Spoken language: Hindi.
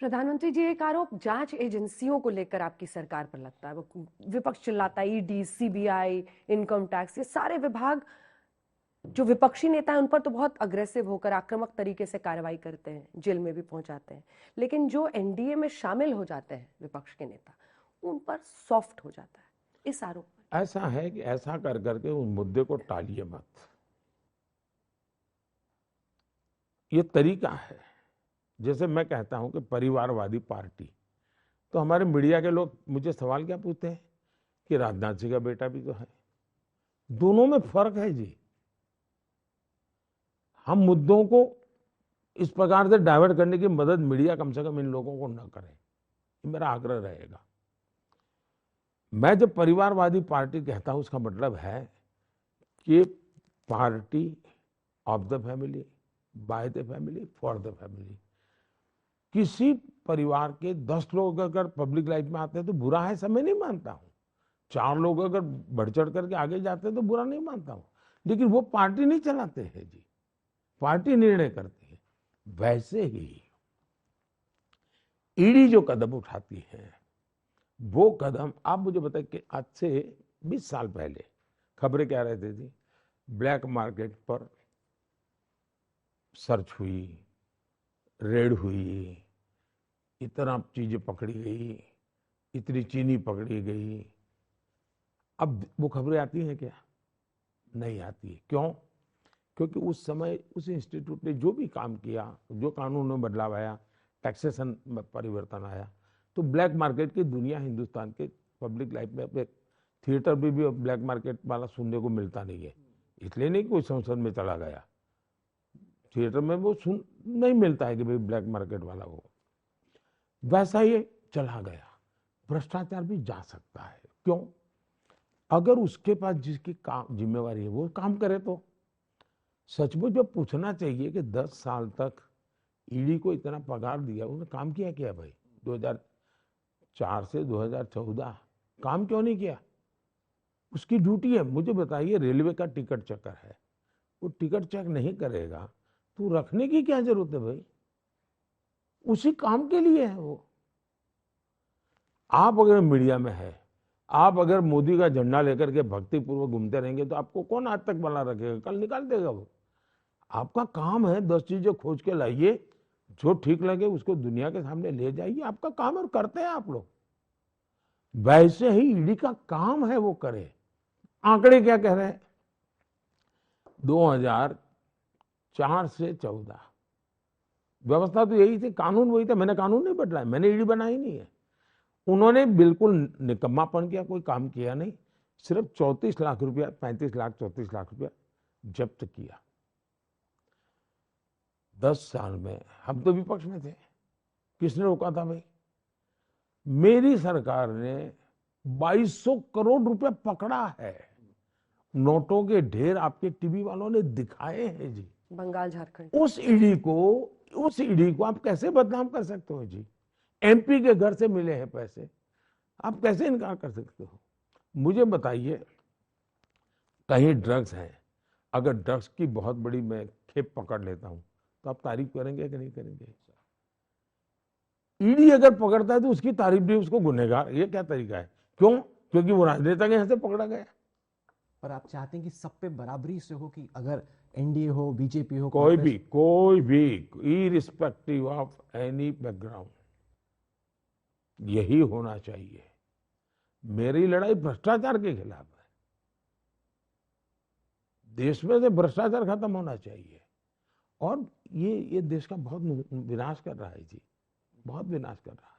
प्रधानमंत्री जी, एक आरोप जांच एजेंसियों को लेकर आपकी सरकार पर लगता है। वो विपक्ष चिल्लाता है, ईडी, सीबीआई, इनकम टैक्स, ये सारे विभाग जो विपक्षी नेता है उन पर तो बहुत अग्रेसिव होकर आक्रामक तरीके से कार्रवाई करते हैं, जेल में भी पहुंचाते हैं। लेकिन जो एनडीए में शामिल हो जाते हैं विपक्ष के नेता, उन पर सॉफ्ट हो जाता है इस आरोप पर। ऐसा है कि ऐसा कर करके उस मुद्दे को टालिए मत। ये तरीका है। जैसे मैं कहता हूं कि परिवारवादी पार्टी, तो हमारे मीडिया के लोग मुझे सवाल क्या पूछते हैं कि राजनाथ सिंह का बेटा भी तो है। दोनों में फर्क है जी। हम मुद्दों को इस प्रकार से डाइवर्ट करने की मदद मीडिया कम से कम इन लोगों को न करे, ये मेरा आग्रह रहेगा। मैं जब परिवारवादी पार्टी कहता हूं, उसका मतलब है कि party of the family, by the family, for the family. किसी परिवार के 10 लोग अगर पब्लिक लाइफ में आते हैं तो बुरा है, सब मैं नहीं मानता हूं। 4 लोग अगर बढ़ चढ़ करके आगे जाते हैं तो बुरा नहीं मानता हूं। लेकिन वो पार्टी नहीं चलाते हैं जी, पार्टी निर्णय करती है। वैसे ही ईडी जो कदम उठाती है, वो कदम, आप मुझे बताइए कि आज से 20 साल पहले खबरें क्या रहती थी? ब्लैक मार्केट पर सर्च हुई, रेड हुई, इतना चीजें पकड़ी गई, इतनी चीनी पकड़ी गई। अब वो खबरें आती हैं क्या? नहीं आती है। क्यों? क्योंकि उस समय उस इंस्टीट्यूट ने जो भी काम किया, जो कानून में बदलाव आया, टैक्सेशन में परिवर्तन आया, तो ब्लैक मार्केट की दुनिया हिंदुस्तान के पब्लिक लाइफ में, अपने थिएटर में भी ब्लैक मार्केट वाला सुनने को मिलता नहीं है। इसलिए नहीं कोई संसद में चला गया, थिएटर में वो सुन नहीं मिलता है कि भाई ब्लैक मार्केट वाला हो। वैसा ये चला गया। भ्रष्टाचार भी जा सकता है। क्यों? अगर उसके पास जिसकी काम जिम्मेवारी है वो काम करे तो सचमुच में पूछना चाहिए कि 10 साल तक ईडी को इतना पगार दिया, उन्होंने काम किया क्या भाई? 2004 से 2014 काम क्यों नहीं किया? उसकी ड्यूटी है। मुझे बताइए, रेलवे का टिकट चेकर है, वो टिकट चेक नहीं करेगा तो रखने की क्या जरूरत है भाई? उसी काम के लिए है वो। आप अगर मीडिया में है, आप अगर मोदी का झंडा लेकर के भक्तिपूर्वक घूमते रहेंगे तो आपको कौन आज तक बना रखेगा? कल निकाल देगा वो। आपका काम है 10 चीजें खोज के लाइए, जो ठीक लगे उसको दुनिया के सामने ले जाइए। आपका काम और करते हैं आप लोग। वैसे ही ईडी का काम है वो करे। आंकड़े क्या कह रहे हैं? 2004 से 14 व्यवस्था तो यही थी, कानून वही था। मैंने कानून नहीं बदला है, मैंने ईडी बनाई नहीं है। उन्होंने बिल्कुल निकम्मापन किया, कोई काम किया नहीं। सिर्फ 34 लाख रुपया, 35 लाख 34 लाख रुपया जब्त किया 10 साल में। हम तो विपक्ष में थे, किसने रोका था भाई? मेरी सरकार ने 2200 करोड़ रुपए पकड़ा है। नोटों के ढेर आपके टीवी वालों ने दिखाए हैं जी। बंगाल, झारखंड, उस ईडी को आप कैसे बदनाम कर सकते हो जी? एमपी के घर से मिले हैं पैसे, आप कैसे इनकार कर सकते हो? मुझे बताइए, कहीं ड्रग्स है, अगर ड्रग्स की बहुत बड़ी मैं खेप पकड़ लेता हूं तो आप तारीफ करेंगे कि नहीं करेंगे? ईडी अगर पकड़ता है तो उसकी तारीफ भी, उसको गुनहगार, ये क्या तरीका है? क्यों? क्योंकि वो राजनेता के यहां से पकड़ा गया। पर आप चाहते हैं कि सब पे बराबरी से हो, कि अगर एनडीए हो, बीजेपी हो, कोई भी इरिस्पेक्टिव ऑफ एनी बैकग्राउंड, यही होना चाहिए। मेरी लड़ाई भ्रष्टाचार के खिलाफ है। देश में से भ्रष्टाचार खत्म होना चाहिए। और ये देश का बहुत विनाश कर रहा है जी, बहुत विनाश कर रहा है।